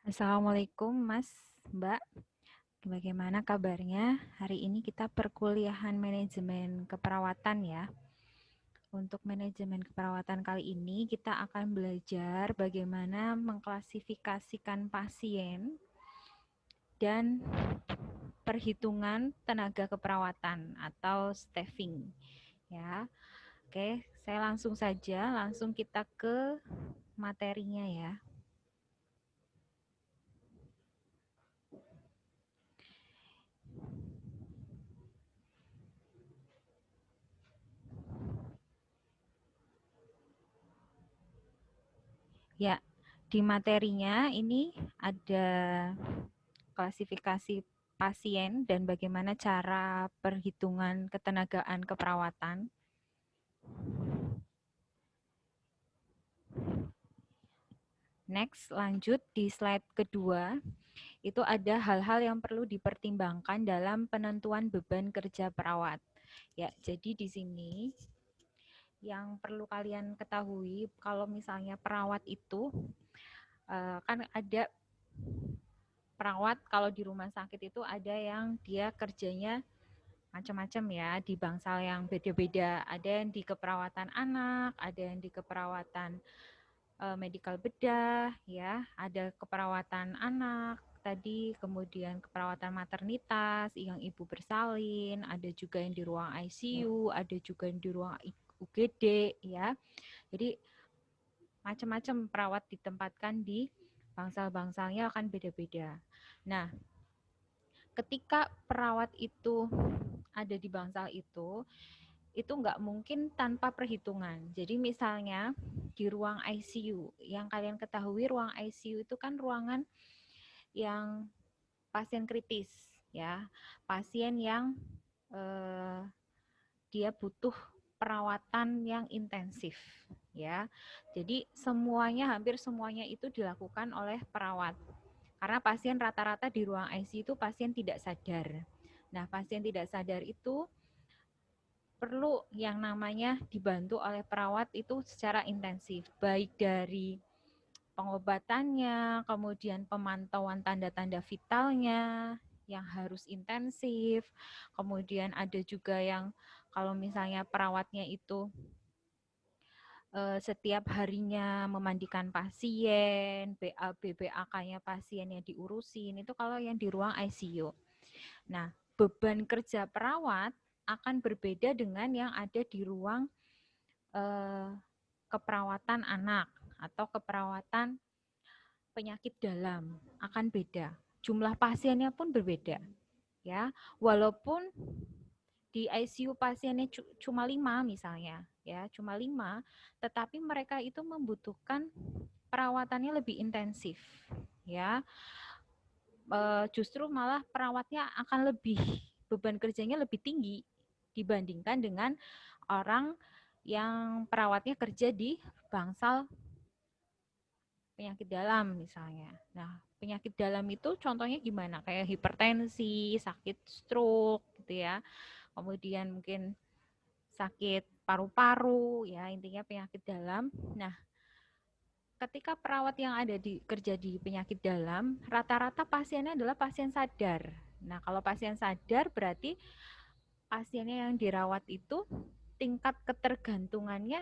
Assalamualaikum Mas, Mbak. Bagaimana kabarnya? Hari ini kita perkuliahan manajemen keperawatan ya. Untuk manajemen keperawatan kali ini kita akan belajar bagaimana mengklasifikasikan pasien dan perhitungan tenaga keperawatan atau staffing ya. Oke, saya langsung kita ke materinya ya. Ya, di materinya ini ada klasifikasi pasien dan bagaimana cara perhitungan ketenagaan keperawatan. Next, lanjut di slide kedua, itu ada hal-hal yang perlu dipertimbangkan dalam penentuan beban kerja perawat. Ya, jadi di sini yang perlu kalian ketahui kalau misalnya perawat itu kan ada perawat kalau di rumah sakit itu ada yang dia kerjanya macam-macam ya, di bangsal yang beda-beda. Ada yang di keperawatan anak, ada yang di keperawatan medical bedah, ya, ada keperawatan anak tadi, kemudian keperawatan maternitas yang ibu bersalin, ada juga yang di ruang ICU, ada juga yang di ruang UGD, ya. Jadi macam-macam perawat ditempatkan di bangsal-bangsalnya akan beda-beda. Nah, ketika perawat itu ada di bangsal itu nggak mungkin tanpa perhitungan. Jadi misalnya di ruang ICU, yang kalian ketahui ruang ICU itu kan ruangan yang pasien kritis, ya, pasien yang dia butuh perawatan yang intensif, ya. Jadi hampir semuanya itu dilakukan oleh perawat. Karena pasien rata-rata di ruang ICU itu pasien tidak sadar. Nah, pasien tidak sadar itu perlu yang namanya dibantu oleh perawat itu secara intensif, baik dari pengobatannya, kemudian pemantauan tanda-tanda vitalnya yang harus intensif, kemudian ada juga yang kalau misalnya perawatnya itu setiap harinya memandikan pasien, BAB, BAK-nya pasien yang diurusin, itu kalau yang di ruang ICU. Nah, beban kerja perawat akan berbeda dengan yang ada di ruang keperawatan anak atau keperawatan penyakit dalam, akan beda. Jumlah pasiennya pun berbeda, ya. Walaupun di ICU pasiennya cuma 5 misalnya, ya, cuma 5, tetapi mereka itu membutuhkan perawatannya lebih intensif, ya. Justru malah perawatnya akan beban kerjanya lebih tinggi dibandingkan dengan orang yang perawatnya kerja di bangsal penyakit dalam misalnya. Nah, penyakit dalam itu contohnya gimana? Kayak hipertensi, sakit stroke gitu ya. Kemudian mungkin sakit paru-paru ya, intinya penyakit dalam. Nah, ketika perawat yang ada kerja di penyakit dalam, rata-rata pasiennya adalah pasien sadar. Nah, kalau pasien sadar berarti pasiennya yang dirawat itu tingkat ketergantungannya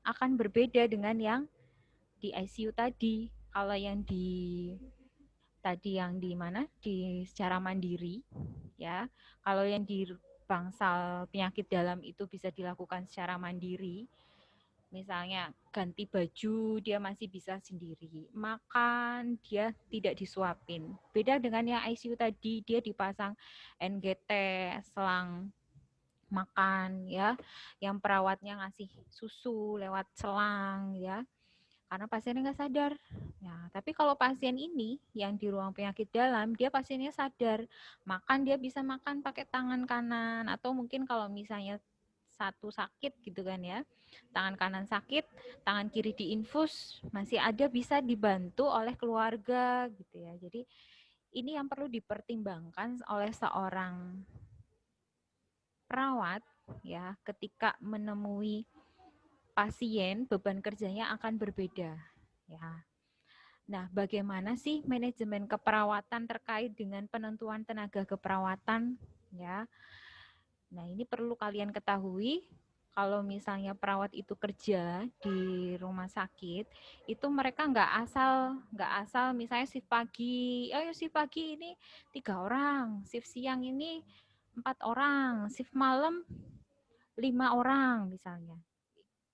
akan berbeda dengan yang di ICU tadi. Kalau yang di mana? Di secara mandiri, ya. Kalau yang di bangsal penyakit dalam itu bisa dilakukan secara mandiri. Misalnya ganti baju dia masih bisa sendiri, makan dia tidak disuapin. Beda dengan yang ICU tadi, dia dipasang NGT, selang makan ya, yang perawatnya ngasih susu lewat selang ya, karena pasiennya nggak sadar. Nah, tapi kalau pasien ini yang di ruang penyakit dalam, dia pasiennya sadar. Makan dia bisa makan pakai tangan kanan, atau mungkin kalau misalnya satu sakit gitu kan ya, tangan kanan sakit, tangan kiri diinfus, masih ada bisa dibantu oleh keluarga gitu ya. Jadi ini yang perlu dipertimbangkan oleh seorang perawat ya, ketika menemui pasien beban kerjanya akan berbeda ya. Nah, bagaimana sih manajemen keperawatan terkait dengan penentuan tenaga keperawatan? Ya, nah ini perlu kalian ketahui. Kalau misalnya perawat itu kerja di rumah sakit, itu mereka nggak asal misalnya shift pagi, ayo shift pagi ini 3 orang, shift siang ini 4 orang, shift malam 5 orang misalnya.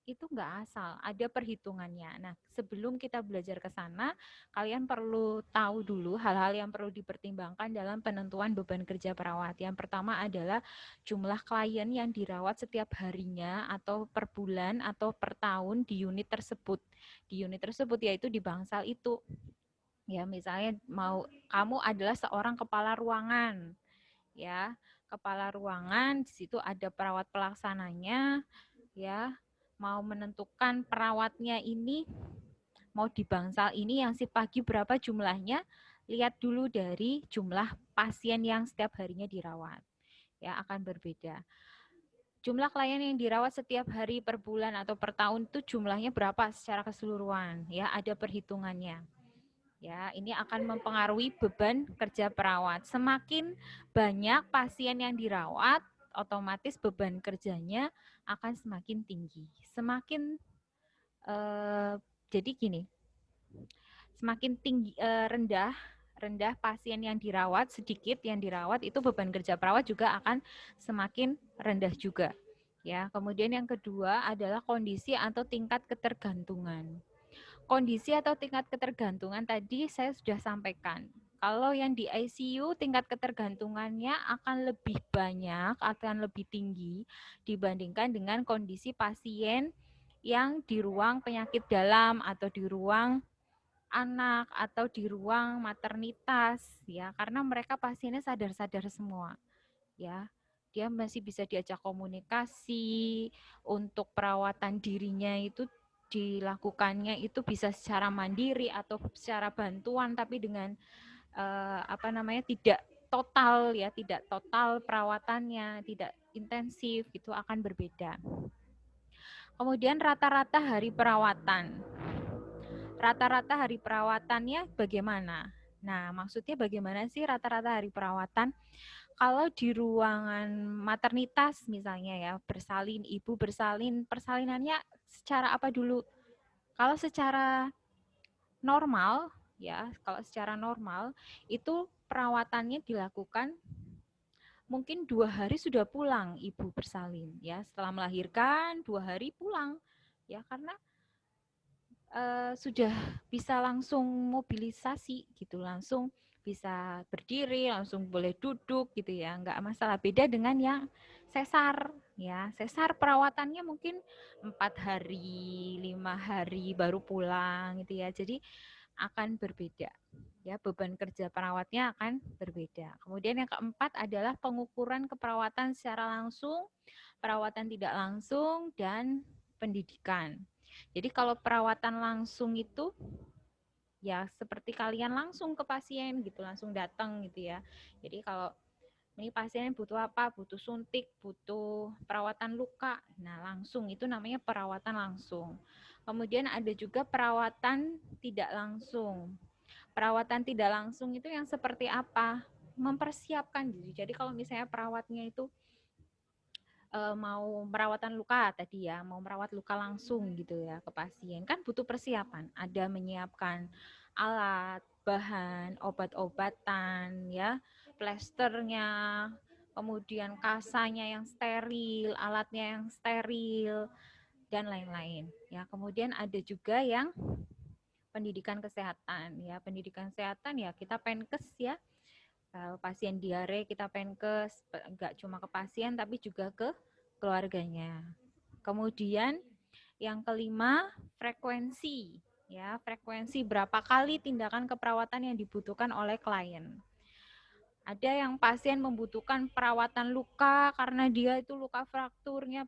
Itu nggak asal, ada perhitungannya. Nah, sebelum kita belajar ke sana, kalian perlu tahu dulu hal-hal yang perlu dipertimbangkan dalam penentuan beban kerja perawat. Yang pertama adalah jumlah klien yang dirawat setiap harinya atau per bulan atau per tahun di unit tersebut. Di unit tersebut yaitu di bangsal itu. Ya, misalnya kamu adalah seorang kepala ruangan, ya. Kepala ruangan di situ ada perawat pelaksananya, ya, mau menentukan perawatnya ini mau di bangsal ini yang shift pagi berapa jumlahnya, lihat dulu dari jumlah pasien yang setiap harinya dirawat, ya, akan berbeda. Jumlah klien yang dirawat setiap hari per bulan atau per tahun itu jumlahnya berapa secara keseluruhan, ya, ada perhitungannya. Ya, ini akan mempengaruhi beban kerja perawat. Semakin banyak pasien yang dirawat, otomatis beban kerjanya akan semakin tinggi. Jadi gini, semakin tinggi rendah pasien yang dirawat, sedikit yang dirawat, itu beban kerja perawat juga akan semakin rendah juga. Ya, kemudian yang kedua adalah kondisi atau tingkat ketergantungan. Kondisi atau tingkat ketergantungan tadi saya sudah sampaikan. Kalau yang di ICU tingkat ketergantungannya akan lebih banyak, akan lebih tinggi dibandingkan dengan kondisi pasien yang di ruang penyakit dalam atau di ruang anak atau di ruang maternitas, ya, karena mereka pasiennya sadar-sadar semua, ya. Dia masih bisa diajak komunikasi, untuk perawatan dirinya itu dilakukannya itu bisa secara mandiri atau secara bantuan, tapi dengan tidak total, ya, tidak total perawatannya, tidak intensif, itu akan berbeda. Kemudian rata-rata hari perawatan. Rata-rata hari perawatannya bagaimana? Nah, maksudnya bagaimana sih rata-rata hari perawatan? Kalau di ruangan maternitas misalnya, ya, bersalin, ibu bersalin, persalinannya secara apa dulu? Kalau secara normal, ya, kalau secara normal itu perawatannya dilakukan mungkin 2 hari sudah pulang ibu bersalin, ya, setelah melahirkan 2 hari pulang, ya, karena sudah bisa langsung mobilisasi gitu, langsung bisa berdiri, langsung boleh duduk gitu, ya, nggak masalah. Beda dengan yang sesar, ya, sesar perawatannya mungkin 4 hari, 5 hari baru pulang gitu, ya, jadi akan berbeda, ya, beban kerja perawatnya akan berbeda. Kemudian yang keempat adalah pengukuran keperawatan secara langsung, perawatan tidak langsung, dan pendidikan. Jadi kalau perawatan langsung itu ya seperti kalian langsung ke pasien gitu, langsung datang gitu, ya. Jadi kalau ini pasien butuh apa, butuh suntik, butuh perawatan luka, nah langsung itu namanya perawatan langsung. Kemudian ada juga perawatan tidak langsung. Perawatan tidak langsung itu yang seperti apa? Mempersiapkan diri. Jadi kalau misalnya perawatnya itu mau perawatan luka tadi, ya, mau merawat luka langsung gitu, ya, ke pasien, kan butuh persiapan. Ada menyiapkan alat, bahan, obat-obatan, ya, plesternya, kemudian kasanya yang steril, alatnya yang steril, dan lain-lain, ya. Kemudian ada juga yang pendidikan kesehatan, ya. Pendidikan kesehatan, ya, kita penkes, ya. Kalau pasien diare kita penkes, enggak cuma ke pasien tapi juga ke keluarganya. Kemudian yang kelima, frekuensi, ya, frekuensi berapa kali tindakan keperawatan yang dibutuhkan oleh klien. Ada yang pasien membutuhkan perawatan luka karena dia itu luka frakturnya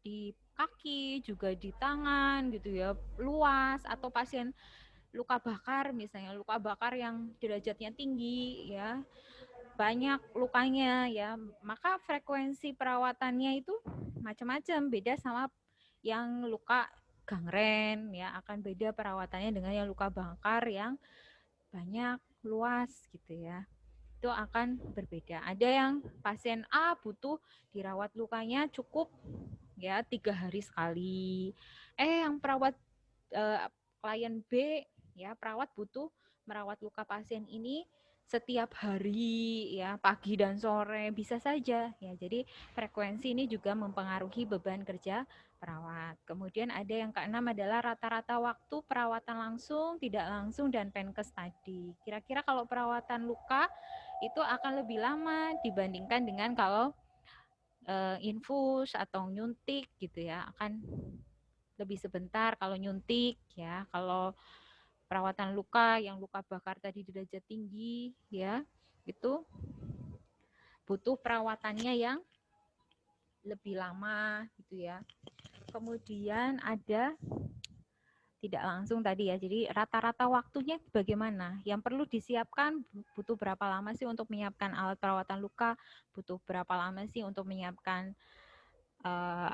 di kaki, juga di tangan gitu, ya, luas, atau pasien luka bakar misalnya, luka bakar yang derajatnya tinggi, ya, banyak lukanya, ya, maka frekuensi perawatannya itu macam-macam, beda sama yang luka gangren, ya akan beda perawatannya dengan yang luka bangkar yang banyak, luas gitu ya. Itu akan berbeda. Ada yang pasien A butuh dirawat lukanya cukup ya 3 hari sekali. Yang perawat klien B ya perawat butuh merawat luka pasien ini setiap hari ya pagi dan sore bisa saja ya. Jadi frekuensi ini juga mempengaruhi beban kerja perawat. Kemudian ada yang keenam adalah rata-rata waktu perawatan langsung, tidak langsung dan penkes tadi. Kira-kira kalau perawatan luka itu akan lebih lama dibandingkan dengan kalau infus atau nyuntik gitu ya, akan lebih sebentar kalau nyuntik ya. Kalau perawatan luka yang luka bakar tadi derajat tinggi ya, itu butuh perawatannya yang lebih lama gitu ya. Kemudian ada tidak langsung tadi ya. Jadi rata-rata waktunya bagaimana? Yang perlu disiapkan butuh berapa lama sih untuk menyiapkan alat perawatan luka? Butuh berapa lama sih untuk menyiapkan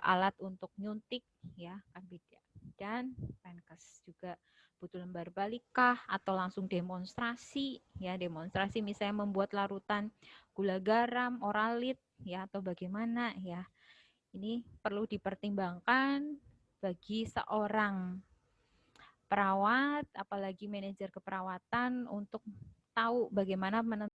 alat untuk nyuntik ya, kan beda. Dan penkes juga butuh lembar balikah atau langsung demonstrasi ya, demonstrasi misalnya membuat larutan gula garam, oralit ya atau bagaimana ya. Ini perlu dipertimbangkan bagi seorang perawat apalagi manajer keperawatan untuk tahu bagaimana menentukan